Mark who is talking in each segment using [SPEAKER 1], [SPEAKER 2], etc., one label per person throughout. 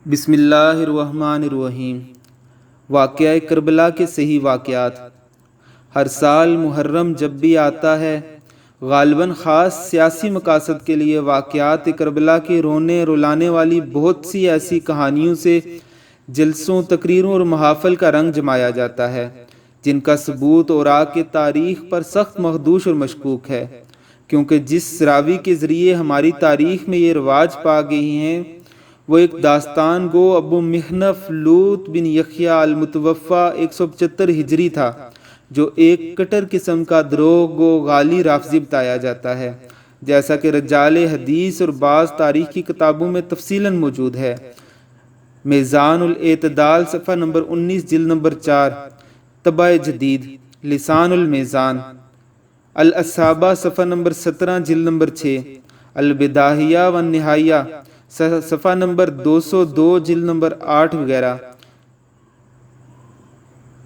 [SPEAKER 1] بسم اللہ الرحمن الرحیم۔ واقعہ کربلا کے صحیح واقعات۔ ہر سال محرم جب بھی آتا ہے، غالباً خاص سیاسی مقاصد کے لیے واقعات کربلا کی رونے رلانے والی بہت سی ایسی کہانیوں سے جلسوں، تقریروں اور محافل کا رنگ جمایا جاتا ہے، جن کا ثبوت اوراق کی تاریخ پر سخت مخدوش اور مشکوک ہے، کیونکہ جس راوی کے ذریعے ہماری تاریخ میں یہ رواج پا گئی ہیں وہ ایک داستان گو ابو محنف لوط بن یحییٰ المتوفیٰ 175 ہجری تھا، جو ایک کٹر قسم کا دروغ گو غالی رافضی بتایا جاتا ہے، جیسا کہ رجال حدیث اور بعض تاریخ کی کتابوں میں تفصیلاً موجود ہے۔ میزان الاعتدال صفحہ نمبر 19 جلد نمبر 4، طبع جدید، لسان المیزان، الاصابہ صفحہ نمبر 17 جلد نمبر 6، البداہیہ والنہایہ صفحہ نمبر 202 جلد نمبر 8 وغیرہ۔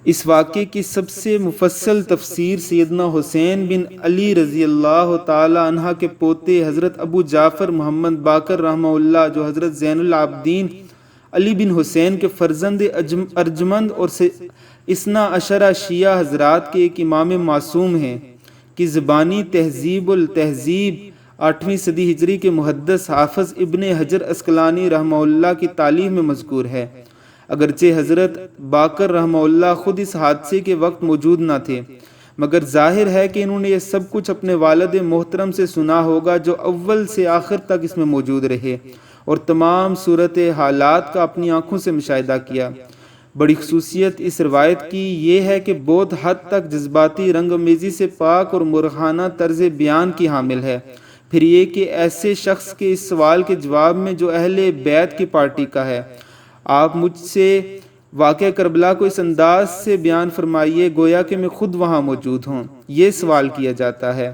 [SPEAKER 1] اس واقعے کی سب سے مفصل تفسیر سیدنا حسین بن علی رضی اللہ تعالی عنہ کے پوتے حضرت ابو جعفر محمد باقر رحمہ اللہ، جو حضرت زین العابدین علی بن حسین کے فرزند ارجمند اور اثنا عشرہ شیعہ حضرات کے ایک امام معصوم ہیں، کی زبانی تہذیب التہذیب 8ویں صدی ہجری کے محدث حافظ ابن حجر عسقلانی رحمہ اللہ کی تعلیف میں مذکور ہے۔ اگرچہ حضرت باقر رحمہ اللہ خود اس حادثے کے وقت موجود نہ تھے، مگر ظاہر ہے کہ انہوں نے یہ سب کچھ اپنے والد محترم سے سنا ہوگا، جو اول سے آخر تک اس میں موجود رہے اور تمام صورت حالات کا اپنی آنکھوں سے مشاہدہ کیا۔ بڑی خصوصیت اس روایت کی یہ ہے کہ بہت حد تک جذباتی رنگ آمیزی سے پاک اور مرخانہ طرز بیان کی حامل ہے۔ پھر یہ کہ ایسے شخص کے اس سوال کے جواب میں جو اہل بیت کی پارٹی کا ہے، آپ مجھ سے واقعہ کربلا کو اس انداز سے بیان فرمائیے گویا کہ میں خود وہاں موجود ہوں، یہ سوال کیا جاتا ہے۔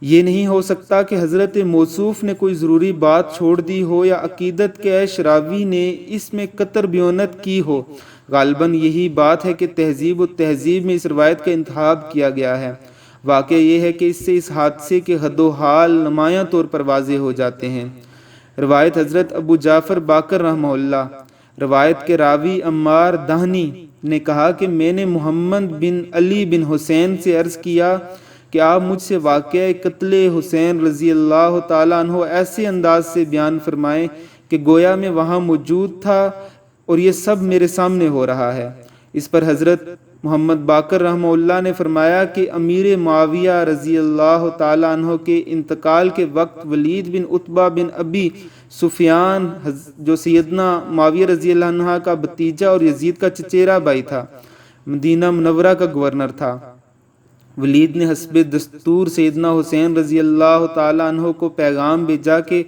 [SPEAKER 1] یہ نہیں ہو سکتا کہ حضرت موصوف نے کوئی ضروری بات چھوڑ دی ہو یا عقیدت کے شراوی نے اس میں قطر بیونت کی ہو۔ غالباً یہی بات ہے کہ تہذیب و تہذیب میں اس روایت کا انتخاب کیا گیا ہے۔ واقعہ یہ ہے کہ اس سے اس حادثے کے حد و حال نمایاں طور پر واضح ہو جاتے ہیں۔ روایت حضرت ابو جعفر باقر رحمہ اللہ۔ روایت کے راوی عمار دہنی نے کہا کہ میں نے محمد بن علی بن حسین سے عرض کیا کہ آپ مجھ سے واقعہ قتل حسین رضی اللہ تعالیٰ عنہ ایسے انداز سے بیان فرمائیں کہ گویا میں وہاں موجود تھا اور یہ سب میرے سامنے ہو رہا ہے۔ اس پر حضرت محمد باقر رحمہ اللہ نے فرمایا کہ امیر معاویہ رضی اللہ تعالیٰ عنہ کے انتقال کے وقت ولید بن عتبہ بن ابی سفیان، جو سیدنا معاویہ رضی اللہ عنہ کا بھتیجا اور یزید کا چچیرا بھائی تھا، مدینہ منورہ کا گورنر تھا۔ ولید نے حسب دستور سیدنا حسین رضی اللہ تعالیٰ عنہ کو پیغام بھیجا کہ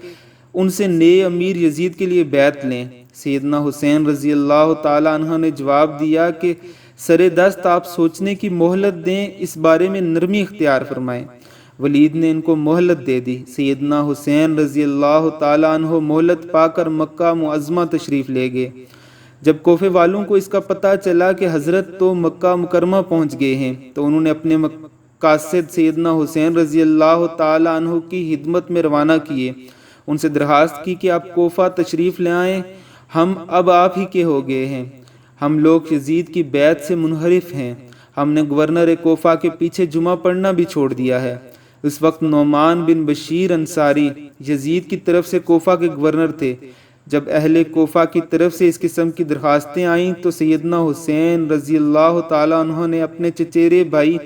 [SPEAKER 1] ان سے نئے امیر یزید کے لیے بیعت لیں۔ سیدنا حسین رضی اللہ تعالیٰ عنہ نے جواب دیا کہ سرے دست آپ سوچنے کی مہلت دیں، اس بارے میں نرمی اختیار فرمائیں۔ ولید نے ان کو مہلت دے دی۔ سیدنا حسین رضی اللہ تعالیٰ عنہ مہلت پا کر مکہ معظمہ تشریف لے گئے۔ جب کوفے والوں کو اس کا پتہ چلا کہ حضرت تو مکہ مکرمہ پہنچ گئے ہیں، تو انہوں نے اپنے مقاصد سیدنا حسین رضی اللہ تعالیٰ عنہ کی خدمت میں روانہ کیے۔ ان سے درخواست کی کہ آپ کوفہ تشریف لے آئیں، ہم اب آپ ہی کے ہو گئے ہیں، ہم لوگ یزید کی بیعت سے منحرف ہیں، ہم نے گورنر کوفہ کے پیچھے جمعہ پڑھنا بھی چھوڑ دیا ہے۔ اس وقت نعمان بن بشیر انصاری یزید کی طرف سے کوفہ کے گورنر تھے۔ جب اہل کوفہ کی طرف سے اس قسم کی درخواستیں آئیں تو سیدنا حسین رضی اللہ تعالیٰ عنہ نے اپنے چچیرے بھائی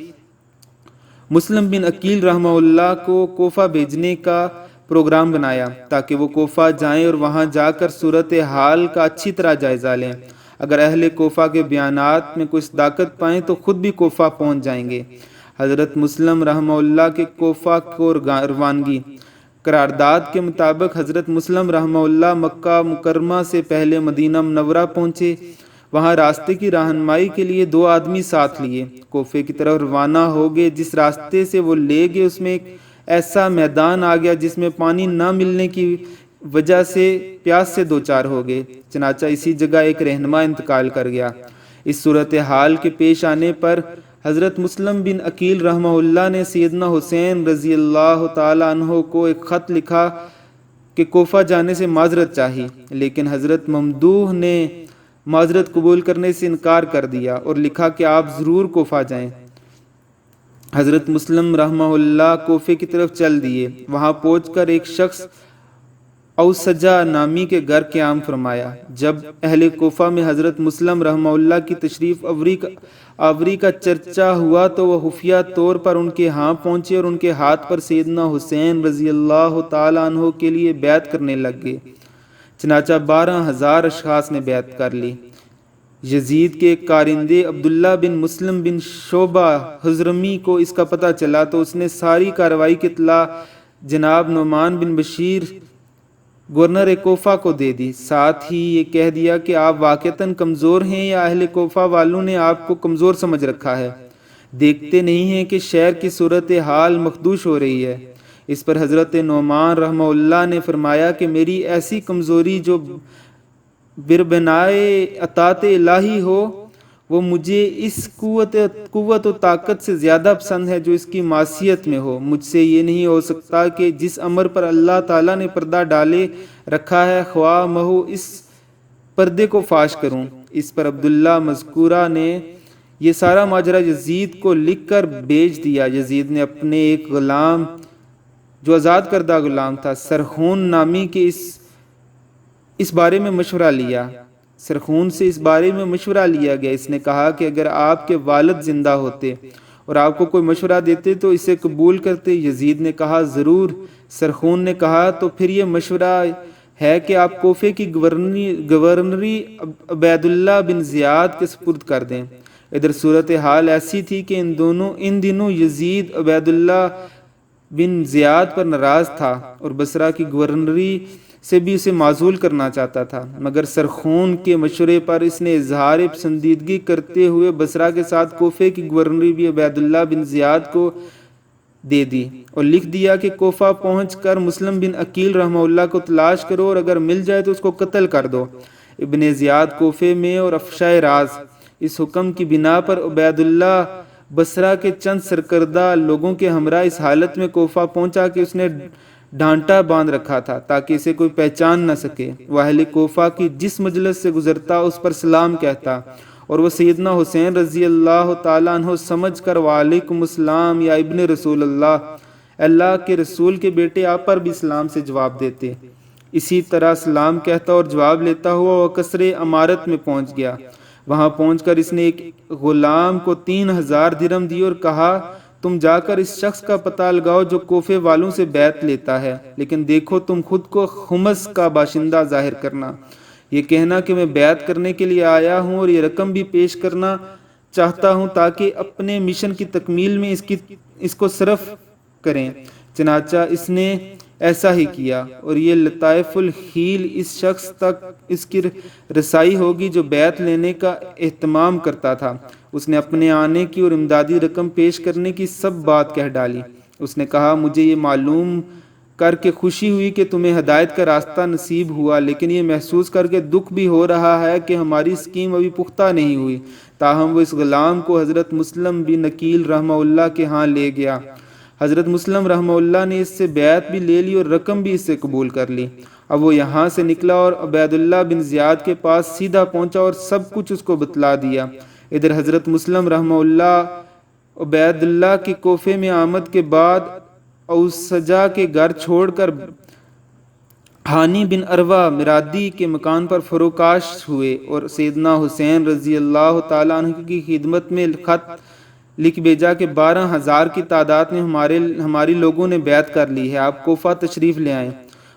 [SPEAKER 1] مسلم بن عقیل رحمہ اللہ کو کوفہ بھیجنے کا پروگرام بنایا تاکہ وہ کوفہ جائیں اور وہاں جا کر صورتحال کا اچھی طرح جائزہ لیں۔ اگر اہل کوفہ کے بیانات میں کوئی صداقت پائیں تو خود بھی کوفہ پہنچ جائیں گے۔ حضرت مسلم رحمہ اللہ کے کوفہ کو روانگی۔ قرارداد کے مطابق حضرت مسلم رحمہ اللہ مکہ مکرمہ سے پہلے مدینہ منورہ پہنچے۔ وہاں راستے کی رہنمائی کے لیے 2 آدمی ساتھ لیے، کوفے کی طرف روانہ ہو گئے۔ جس راستے سے وہ لے گئے اس میں ایک ایسا میدان آ گیا جس میں پانی نہ ملنے کی وجہ سے پیاس سے دوچار ہو گئے، چنانچہ اسی جگہ ایک رہنما انتقال کر گیا۔ اس صورتحال کے پیش آنے پر حضرت مسلم بن عقیل رحمہ اللہ نے سیدنا حسین رضی اللہ تعالیٰ عنہ کو ایک خط لکھا کہ کوفہ جانے سے معذرت چاہی، لیکن حضرت ممدوح نے معذرت قبول کرنے سے انکار کر دیا اور لکھا کہ آپ ضرور کوفہ جائیں۔ حضرت مسلم رحمہ اللہ کوفے کی طرف چل دیے۔ وہاں پہنچ کر ایک شخص اوسجا نامی کے گھر قیام فرمایا۔ جب اہل کوفہ میں حضرت مسلم رحمہ اللہ کی تشریف آوری کا چرچا ہوا تو وہ خفیہ طور پر ان کے ہاں پہنچے اور ان کے ہاتھ پر سیدنا حسین رضی اللہ تعالیٰ عنہ کے لیے بیعت کرنے لگ گئے۔ چنانچہ 12,000 اشخاص نے بیعت کر لی۔ یزید کے ایک کارندے عبداللہ بن مسلم بن شعبہ حضرمی کو اس کا پتہ چلا تو اس نے ساری کارروائی کی اطلاع جناب نعمان بن بشیر گورنر کوفہ کو دے دی۔ ساتھ ہی یہ کہہ دیا کہ آپ واقعتاً کمزور ہیں یا اہل کوفہ والوں نے آپ کو کمزور سمجھ رکھا ہے، دیکھتے نہیں ہیں کہ شہر کی صورتحال مخدوش ہو رہی ہے۔ اس پر حضرت نعمان رحمہ اللہ نے فرمایا کہ میری ایسی کمزوری جو بربنائے اطاعت الہی ہو وہ مجھے اس قوت و طاقت سے زیادہ پسند ہے جو اس کی معصیت میں ہو۔ مجھ سے یہ نہیں ہو سکتا کہ جس امر پر اللہ تعالیٰ نے پردہ ڈالے رکھا ہے خواہ مہو اس پردے کو فاش کروں۔ اس پر عبداللہ مذکورہ نے یہ سارا ماجرا یزید کو لکھ کر بھیج دیا۔ یزید نے اپنے ایک غلام جو آزاد کردہ غلام تھا سرخون نامی کے اس بارے میں مشورہ لیا۔ سرخون سے اس بارے میں مشورہ لیا گیا۔ اس نے کہا کہ اگر آپ کے والد زندہ ہوتے اور آپ کو کوئی مشورہ دیتے تو اسے قبول کرتے؟ یزید نے کہا ضرور۔ سرخون نے کہا تو پھر یہ مشورہ ہے کہ آپ کوفے کی گورنری عبید اللہ بن زیاد کے سپرد کر دیں۔ ادھر صورتحال ایسی تھی کہ ان دنوں یزید عبید اللہ بن زیاد پر ناراض تھا اور بصرہ کی گورنری سے بھی اسے معزول کرنا چاہتا تھا، مگر سرخون کے مشورے پر اس نے اظہار پسندیدگی کرتے ہوئے بصرہ کے ساتھ کوفے کی گورنری بھی عبید اللہ بن زیاد کو دے دی اور لکھ دیا کہ کوفہ پہنچ کر مسلم بن عقیل رحمہ اللہ کو تلاش کرو اور اگر مل جائے تو اس کو قتل کر دو۔ ابن زیاد کوفے میں اور افشائے راز۔ اس حکم کی بنا پر عبید اللہ بصرہ کے چند سرکردہ لوگوں کے ہمراہ اس حالت میں کوفہ پہنچا کہ اس نے ڈھانٹا باندھ رکھا تھا تاکہ اسے کوئی پہچان نہ سکے۔ وہ اہل کوفہ کی جس مجلس سے گزرتا اس پر سلام کہتا اور وہ سیدنا حسین رضی اللہ تعالیٰ عنہ سمجھ کر وعلیکم السلام یا ابن رسول اللہ کے رسول کے بیٹے آپ پر بھی سلام سے جواب دیتے۔ اسی طرح سلام کہتا اور جواب لیتا ہوا وہ قصر امارت میں پہنچ گیا۔ وہاں پہنچ کر اس نے ایک غلام کو 3,000 درہم دی اور کہا تم جا کر اس شخص کا پتہ لگاؤ جو کوفے والوں سے بیعت لیتا ہے، لیکن دیکھو تم خود کو خمس کا باشندہ ظاہر کرنا، یہ کہنا کہ میں بیعت کرنے کے لیے آیا ہوں اور یہ رقم بھی پیش کرنا چاہتا ہوں تاکہ اپنے مشن کی تکمیل میں اس کو صرف کریں۔ چنانچہ اس نے ایسا ہی کیا اور یہ لطائف الحیل اس شخص تک اس کی رسائی ہوگی جو بیعت لینے کا اہتمام کرتا تھا۔ اس نے اپنے آنے کی اور امدادی رقم پیش کرنے کی سب بات کہہ ڈالی۔ اس نے کہا مجھے یہ معلوم کر کے خوشی ہوئی کہ تمہیں ہدایت کا راستہ نصیب ہوا، لیکن یہ محسوس کر کے دکھ بھی ہو رہا ہے کہ ہماری اسکیم ابھی پختہ نہیں ہوئی۔ تاہم وہ اس غلام کو حضرت مسلم بن عقیل رحمہ اللہ کے ہاں لے گیا۔ حضرت مسلم رحمہ اللہ نے اس سے بیعت بھی لے لی اور رقم بھی اس سے قبول کر لی۔ اب وہ یہاں سے نکلا اور عبید اللہ بن زیاد کے پاس سیدھا پہنچا اور سب کچھ اس کو بتلا دیا۔ ادھر حضرت مسلم رحمہ اللہ عبید اللہ کی کوفے میں آمد کے بعد اوسجا کے گھر چھوڑ کر ہانی بن عروہ مرادی کے مکان پر فروکاش ہوئے اور سیدنا حسین رضی اللہ تعالیٰ عنہ کی خدمت میں خط لکھ بھیجا کہ 12,000 کی تعداد میں ہماری لوگوں نے بیعت کر لی ہے، آپ کوفہ تشریف لے آئیں۔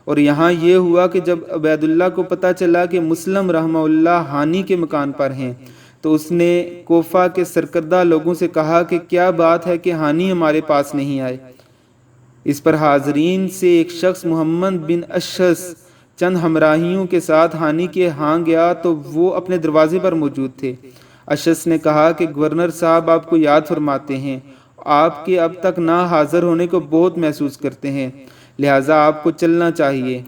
[SPEAKER 1] اور یہاں یہ ہوا کہ جب عبید اللہ کو پتہ چلا کہ مسلم رحمہ اللہ ہانی کے مکان پر ہیں تو اس نے کوفہ کے سرکردہ لوگوں سے کہا کہ کیا بات ہے کہ ہانی ہمارے پاس نہیں آئے۔ اس پر حاضرین سے ایک شخص محمد بن اشس چند ہمراہیوں کے ساتھ ہانی کے ہاں گیا تو وہ اپنے دروازے پر موجود تھے۔ اشس نے کہا کہ گورنر صاحب آپ کو یاد فرماتے ہیں، آپ کے اب تک نہ حاضر ہونے کو بہت محسوس کرتے ہیں، لہٰذا آپ کو چلنا چاہیے۔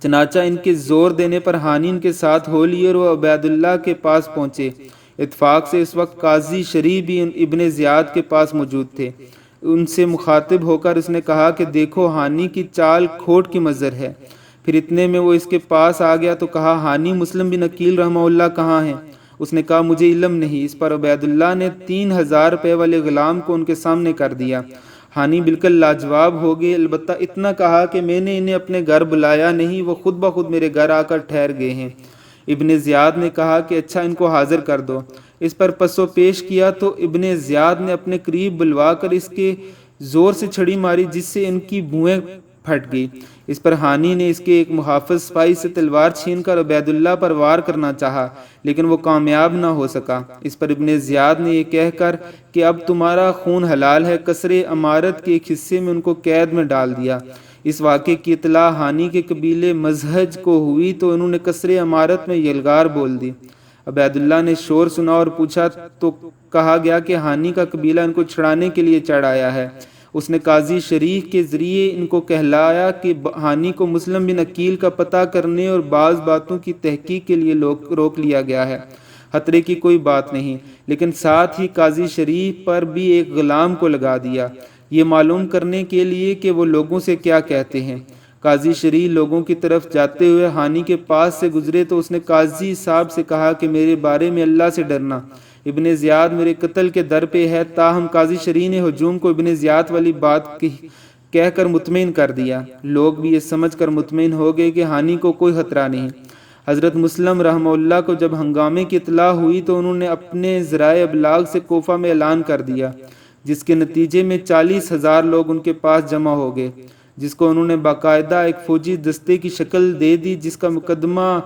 [SPEAKER 1] چنانچہ ان کے زور دینے پر ہانی ان کے ساتھ ہو لی اور وہ عبید اللہ کے پاس پہنچے۔ اتفاق سے اس وقت قاضی شریح بھی ابن زیاد کے پاس موجود تھے۔ ان سے مخاطب ہو کر اس نے کہا کہ دیکھو ہانی کی چال کھوٹ کی مضر ہے۔ پھر اتنے میں وہ اس کے پاس آ گیا تو کہا ہانی مسلم بن عقیل رحمہ اللہ کہاں ہیں؟ اس نے کہا مجھے علم نہیں۔ اس پر عبید اللہ نے 3000 روپے والے غلام کو ان کے سامنے کر دیا۔ ہانی بالکل لاجواب ہو گئے، البتہ اتنا کہا کہ میں نے انہیں اپنے گھر بلایا نہیں، وہ خود بخود میرے گھر آ کر ٹھہر گئے ہیں۔ ابن زیاد نے کہا کہ اچھا ان کو حاضر کر دو۔ اس پر پس و پیش کیا تو ابن زیاد نے اپنے قریب بلوا کر اس کے زور سے چھڑی ماری جس سے ان کی بوئیں پھٹ گئی۔ اس پر ہانی نے اس کے ایک محافظ سپاہی سے تلوار چھین کر عبید اللہ پر وار کرنا چاہا لیکن وہ کامیاب نہ ہو سکا۔ اس پر ابن زیاد نے یہ کہہ کر کہ اب تمہارا خون حلال ہے، قصر امارت کے ایک حصے میں ان کو قید میں ڈال دیا۔ اس واقعے کی اطلاع ہانی کے قبیلے مزہج کو ہوئی تو انہوں نے قصر امارت میں یلغار بول دی۔ عبید اللہ نے شور سنا اور پوچھا تو کہا گیا کہ ہانی کا قبیلہ ان کو چھڑانے کے لیے چڑھ آیا ہے۔ اس نے قاضی شریف کے ذریعے ان کو کہلایا کہ ہانی کو مسلم بن عقیل کا پتہ کرنے اور بعض باتوں کی تحقیق کے لیے روک لیا گیا ہے، خطرے کی کوئی بات نہیں، لیکن ساتھ ہی قاضی شریف پر بھی ایک غلام کو لگا دیا، یہ معلوم کرنے کے لیے کہ وہ لوگوں سے کیا کہتے ہیں۔ قاضی شریف لوگوں کی طرف جاتے ہوئے ہانی کے پاس سے گزرے تو اس نے قاضی صاحب سے کہا کہ میرے بارے میں اللہ سے ڈرنا، ابن زیاد میرے قتل کے در پہ ہے۔ تاہم قاضی شریف نے ہجوم کو ابن زیاد والی بات کہہ کر مطمئن کر دیا۔ لوگ بھی یہ سمجھ کر مطمئن ہو گئے کہ ہانی کو کوئی خطرہ نہیں۔ حضرت مسلم رحمہ اللہ کو جب ہنگامے کی اطلاع ہوئی تو انہوں نے اپنے ذرائع ابلاغ سے کوفہ میں اعلان کر دیا، جس کے نتیجے میں 40,000 لوگ ان کے پاس جمع ہو گئے، جس کو انہوں نے باقاعدہ ایک فوجی دستے کی شکل دے دی، جس کا مقدمہ،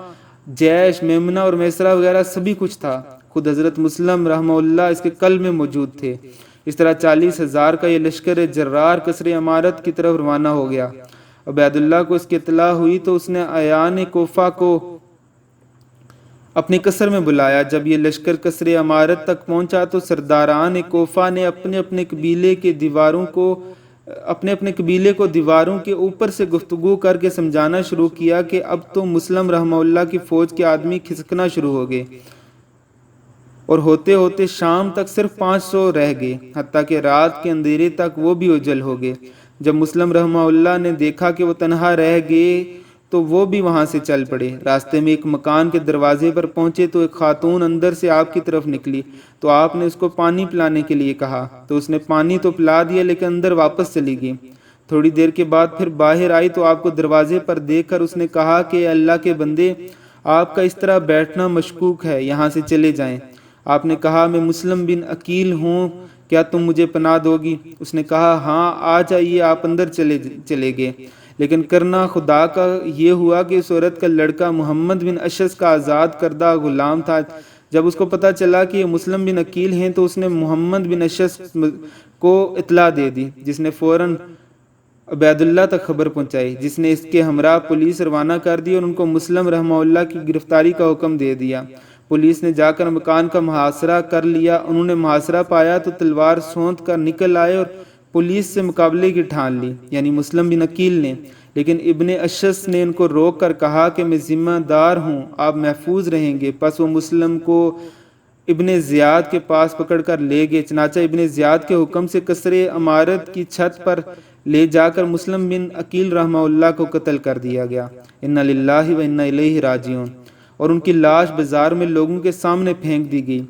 [SPEAKER 1] جیش، میمنہ اور میسرہ وغیرہ سبھی کچھ تھا۔ خود حضرت مسلم رحمہ اللہ اس کے قلب میں موجود تھے۔ اس طرح 40,000 کا یہ لشکر جرار قصر امارت کی طرف روانہ ہو گیا۔ عبید اللہ کو اس کی اطلاع ہوئی تو اس نے اعیان کوفہ کو اپنے قصر میں بلایا۔ جب یہ لشکر قصر امارت تک پہنچا تو سرداران کوفہ نے اپنے اپنے قبیلے کو دیواروں کے اوپر سے گفتگو کر کے سمجھانا شروع کیا کہ اب تو مسلم رحمہ اللہ کی فوج کے آدمی کھسکنا شروع ہو گئے اور ہوتے ہوتے شام تک صرف 500 رہ گئے، حتیٰ کہ رات کے اندھیرے تک وہ بھی اوجھل ہو گئے۔ جب مسلم رحمہ اللہ نے دیکھا کہ وہ تنہا رہ گئے تو وہ بھی وہاں سے چل پڑے۔ راستے میں ایک مکان کے دروازے پر پہنچے تو ایک خاتون اندر سے آپ کی طرف نکلی تو آپ نے اس کو پانی پلانے کے لیے کہا تو اس نے پانی تو پلا دیا لیکن اندر واپس چلی گئی۔ تھوڑی دیر کے بعد پھر باہر آئی تو آپ کو دروازے پر دیکھ کر اس نے کہا کہ اللہ کے بندے، آپ کا اس طرح بیٹھنا مشکوک ہے، یہاں سے چلے جائیں۔ آپ نے کہا میں مسلم بن عقیل ہوں، کیا تم مجھے پناہ دو گی؟ اس نے کہا ہاں آ جائیے۔ آپ اندر چلے گئے، لیکن کرنا خدا کا یہ ہوا کہ اس عورت کا لڑکا محمد بن اشعث کا آزاد کردہ غلام تھا۔ جب اس کو پتہ چلا کہ یہ مسلم بن عقیل ہیں تو اس نے محمد بن اشعث کو اطلاع دے دی، جس نے فوراً عبید اللہ تک خبر پہنچائی، جس نے اس کے ہمراہ پولیس روانہ کر دی اور ان کو مسلم رحمہ اللہ کی گرفتاری کا حکم دے دیا۔ پولیس نے جا کر مکان کا محاصرہ کر لیا۔ انہوں نے محاصرہ پایا تو تلوار سونت کر نکل آئے اور پولیس سے مقابلے کی ٹھان لی، یعنی مسلم بن عقیل نے، لیکن ابن اشعث نے ان کو روک کر کہا کہ میں ذمہ دار ہوں، آپ محفوظ رہیں گے۔ پس وہ مسلم کو ابن زیاد کے پاس پکڑ کر لے گئے۔ چنانچہ ابن زیاد کے حکم سے قصر امارت کی چھت پر لے جا کر مسلم بن عقیل رحمہ اللہ کو قتل کر دیا گیا۔ انا للہ و انا الیہ راجعون، اور ان کی لاش بازار میں لوگوں کے سامنے پھینک دی گئی۔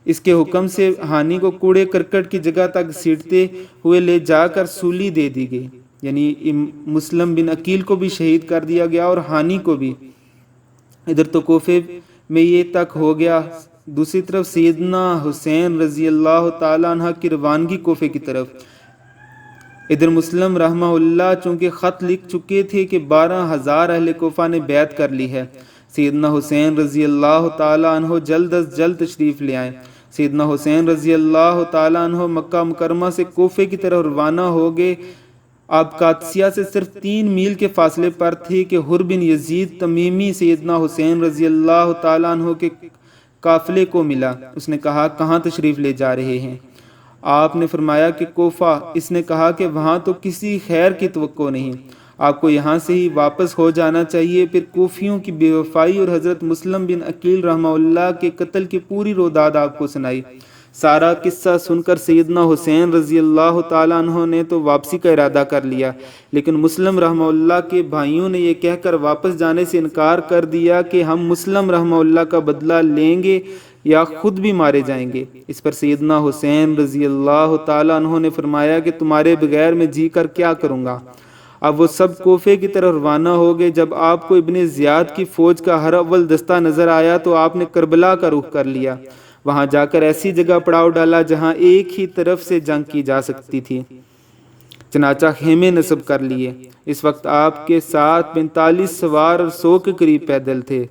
[SPEAKER 1] اس کے حکم سے ہانی کو کوڑے کرکٹ کی جگہ تک سیٹتے ہوئے لے جا کر سولی دے دی گئی، یعنی مسلم بن عقیل کو بھی شہید کر دیا گیا اور ہانی کو بھی۔ ادھر تو کوفے میں یہ تک ہو گیا۔ دوسری طرف سیدنا حسین رضی اللہ تعالیٰ عنہ کی روانگی کوفے کی طرف۔ ادھر مسلم رحمہ اللہ چونکہ خط لکھ چکے تھے کہ 12,000 اہل کوفہ نے بیعت کر لی ہے، سیدنا حسین رضی اللہ تعالیٰ عنہ جلد از جلد تشریف لے آئیں۔ سیدنا حسین رضی اللہ تعالیٰ عنہ مکہ مکرمہ سے کوفے کی طرف روانہ ہو گئے۔ آپ قادسیہ سے صرف 3 میل کے فاصلے پر تھے کہ حر بن یزید تمیمی سیدنا حسین رضی اللہ تعالیٰ عنہ کے قافلے کو ملا۔ اس نے کہا کہاں تشریف لے جا رہے ہیں؟ آپ نے فرمایا کہ کوفہ۔ اس نے کہا کہ وہاں تو کسی خیر کی توقع نہیں، آپ کو یہاں سے ہی واپس ہو جانا چاہیے۔ پھر کوفیوں کی بے وفائی اور حضرت مسلم بن عقیل رحمہ اللہ کے قتل کی پوری روداد آپ کو سنائی۔ سارا قصہ سن کر سیدنا حسین رضی اللہ تعالیٰ عنہ نے تو واپسی کا ارادہ کر لیا، لیکن مسلم رحمہ اللہ کے بھائیوں نے یہ کہہ کر واپس جانے سے انکار کر دیا کہ ہم مسلم رحمہ اللہ کا بدلہ لیں گے یا خود بھی مارے جائیں گے۔ اس پر سیدنا حسین رضی اللہ تعالیٰ عنہ نے فرمایا کہ تمہارے بغیر میں جی کر کیا کروں گا۔ اب وہ سب کوفے کی طرف روانہ ہو گئے۔ جب آپ کو ابن زیاد کی فوج کا ہر اول دستہ نظر آیا تو آپ نے کربلا کا رخ کر لیا، وہاں جا کر ایسی جگہ پڑاؤ ڈالا جہاں ایک ہی طرف سے جنگ کی جا سکتی تھی، چنانچہ خیمے نصب کر لیے۔ اس وقت آپ کے ساتھ 45 سوار اور 100 کے قریب پیدل تھے۔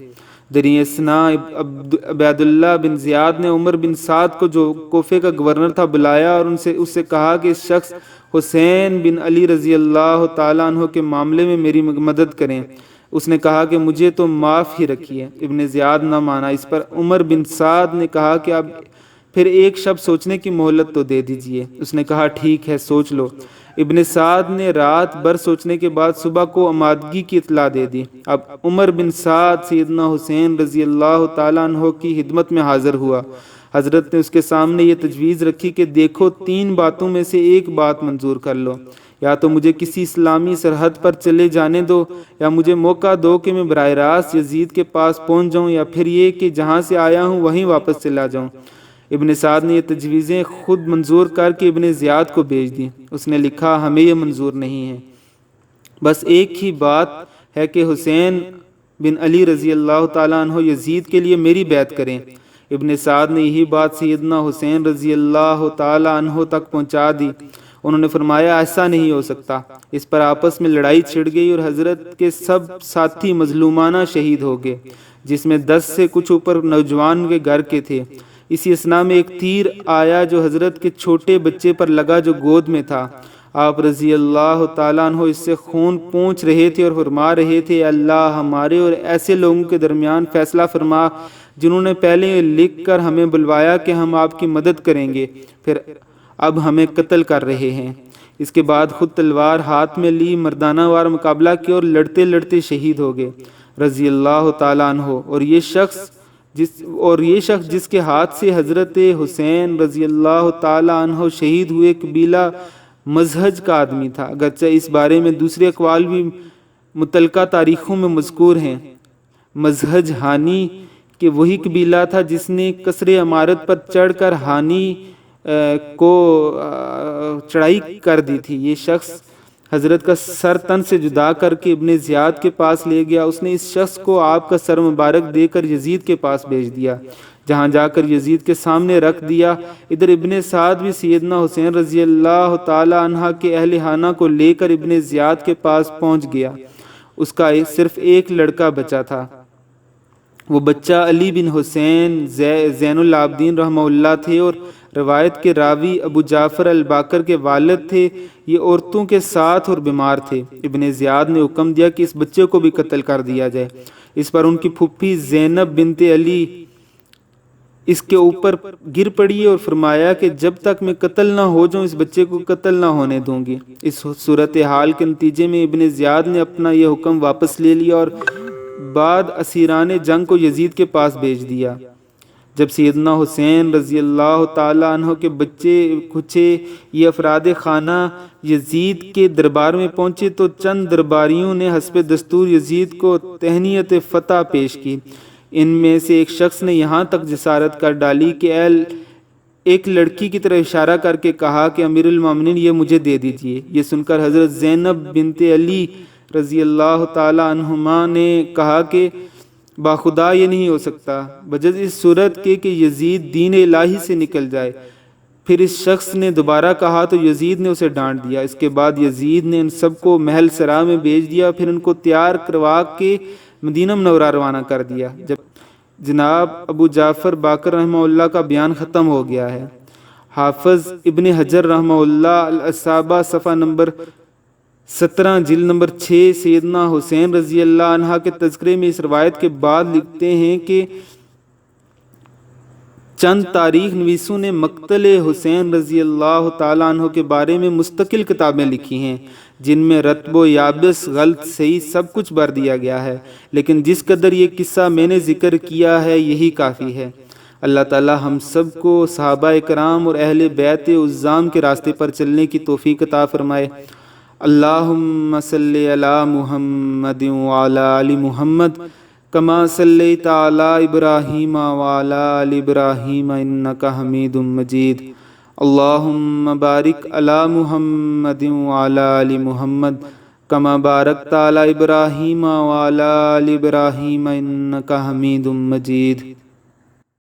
[SPEAKER 1] دریں اثنا عبید اللہ بن زیاد نے عمر بن سعد کو، جو کوفے کا گورنر تھا، بلایا اور اس سے کہا کہ اس شخص حسین بن علی رضی اللہ تعالیٰ عنہ کے معاملے میں میری مدد کریں۔ اس نے کہا کہ مجھے تو معاف ہی رکھیے۔ ابن زیاد نہ مانا۔ اس پر عمر بن سعد نے کہا کہ اب پھر ایک شب سوچنے کی مہلت تو دے دیجئے۔ اس نے کہا ٹھیک ہے، سوچ لو۔ ابن سعد نے رات بھر سوچنے کے بعد صبح کو آمادگی کی اطلاع دے دی۔ اب عمر بن سعد سیدنا حسین رضی اللہ تعالیٰ عنہ کی خدمت میں حاضر ہوا۔ حضرت نے اس کے سامنے یہ تجویز رکھی کہ دیکھو، 3 باتوں میں سے ایک بات منظور کر لو، یا تو مجھے کسی اسلامی سرحد پر چلے جانے دو، یا مجھے موقع دو کہ میں براہ راست یزید کے پاس پہنچ جاؤں، یا پھر یہ کہ جہاں سے آیا ہوں وہیں واپس چلا جاؤں۔ ابن سعد نے یہ تجویزیں خود منظور کر کے ابن زیاد کو بھیج دی۔ اس نے لکھا ہمیں یہ منظور نہیں ہے، بس ایک ہی بات ہے کہ حسین بن علی رضی اللہ تعالیٰ عنہ یزید کے لیے میری بیعت کریں۔ ابن سعد نے یہی بات سیدنا حسین رضی اللہ تعالیٰ عنہ تک پہنچا دی۔ انہوں نے فرمایا ایسا نہیں ہو سکتا۔ اس پر آپس میں لڑائی چھڑ گئی اور حضرت کے سب ساتھی مظلومانہ شہید ہو گئے، جس میں 10 سے کچھ اوپر نوجوان کے گھر کے تھے۔ اسی اثنا میں ایک تیر آیا جو حضرت کے چھوٹے بچے پر لگا جو گود میں تھا۔ آپ رضی اللہ تعالیٰ عنہ اس سے خون پونچھ رہے تھے اور فرما رہے تھے اللہ ہمارے اور ایسے لوگوں کے درمیان فیصلہ فرما جنہوں نے پہلے لکھ کر ہمیں بلوایا کہ ہم آپ کی مدد کریں گے، پھر اب ہمیں قتل کر رہے ہیں۔ اس کے بعد خود تلوار ہاتھ میں لی مردانہ وار مقابلہ کیا اور لڑتے لڑتے شہید ہو گئے رضی اللہ تعالیٰ عنہ۔ اور یہ شخص جس کے ہاتھ سے حضرت حسین رضی اللہ تعالیٰ عنہ شہید ہوئے قبیلہ مزہج کا آدمی تھا، اگرچہ اس بارے میں دوسرے اقوال بھی متعلقہ تاریخوں میں مذکور ہیں۔ مزہج ہانی کہ وہی قبیلہ تھا جس نے قصر عمارت پر چڑھ کر ہانی کو چڑھائی کر دی تھی۔ یہ شخص حضرت کا سر تن سے جدا کر کے ابن زیاد کے پاس لے گیا۔ اس نے اس شخص کو آپ کا سر مبارک دے کر یزید کے پاس بھیج دیا، جہاں جا کر یزید کے سامنے رکھ دیا۔ ادھر ابن سعد بھی سیدنا حسین رضی اللہ تعالی عنہ کے اہل خانہ کو لے کر ابن زیاد کے پاس پہنچ گیا۔ اس کا صرف ایک لڑکا بچا تھا، وہ بچہ علی بن حسین زین العابدین رحمہ اللہ تھے اور روایت کے راوی ابو جعفر الباقر کے والد تھے۔ یہ عورتوں کے ساتھ اور بیمار تھے۔ ابن زیاد نے حکم دیا کہ اس بچے کو بھی قتل کر دیا جائے۔ اس پر ان کی پھپھی زینب بنت علی اس کے اوپر گر پڑی اور فرمایا کہ جب تک میں قتل نہ ہو جاؤں اس بچے کو قتل نہ ہونے دوں گی۔ اس صورتحال کے نتیجے میں ابن زیاد نے اپنا یہ حکم واپس لے لیا اور بعد اسیران جنگ کو یزید کے پاس بھیج دیا۔ جب سیدنا حسین رضی اللہ تعالیٰ عنہ کے بچے کچھے یہ افراد خانہ یزید کے دربار میں پہنچے تو چند درباریوں نے حسب دستور یزید کو تہنیت فتح پیش کی۔ ان میں سے ایک شخص نے یہاں تک جسارت کر ڈالی کہ ایک لڑکی کی طرح اشارہ کر کے کہا کہ امیر المومنین یہ مجھے دے دیجئے۔ یہ سن کر حضرت زینب بنت علی رضی اللہ تعالی عنہما نے کہا کہ باخدا یہ نہیں ہو سکتا، بجز اس صورت کے کہ یزید دین الہی سے نکل جائے۔ پھر اس شخص نے دوبارہ کہا تو یزید نے اسے ڈانٹ دیا۔ اس کے بعد یزید نے ان سب کو محل سرا میں بھیج دیا، پھر ان کو تیار کروا کے مدینہ منورہ روانہ کر دیا۔ جب جناب ابو جعفر باقر رحمہ اللہ کا بیان ختم ہو گیا ہے۔ حافظ ابن حجر رحمہ اللہ الاصابہ صفحہ نمبر 17 جلد نمبر 6 سیدنا حسین رضی اللہ عنہ کے تذکرے میں اس روایت کے بعد لکھتے ہیں کہ چند تاریخ نویسوں نے مقتل حسین رضی اللہ تعالیٰ عنہ کے بارے میں مستقل کتابیں لکھی ہیں، جن میں رتب و یابس غلط صحیح سب کچھ بھر دیا گیا ہے، لیکن جس قدر یہ قصہ میں نے ذکر کیا ہے یہی کافی ہے۔ اللہ تعالی ہم سب کو صحابہ کرام اور اہل بیت عظام کے راستے پر چلنے کی توفیق عطا فرمائے۔ اللہم صلی علی محمد وعلی آل محمد کما صلیت علی ابراہیم وعلی آل ابراہیم انک حمید مجید۔ اللہم بارک علی محمد وعلی آل محمد کما بارکت علی ابراہیم وعلی آل ابراہیم انک حمید مجید۔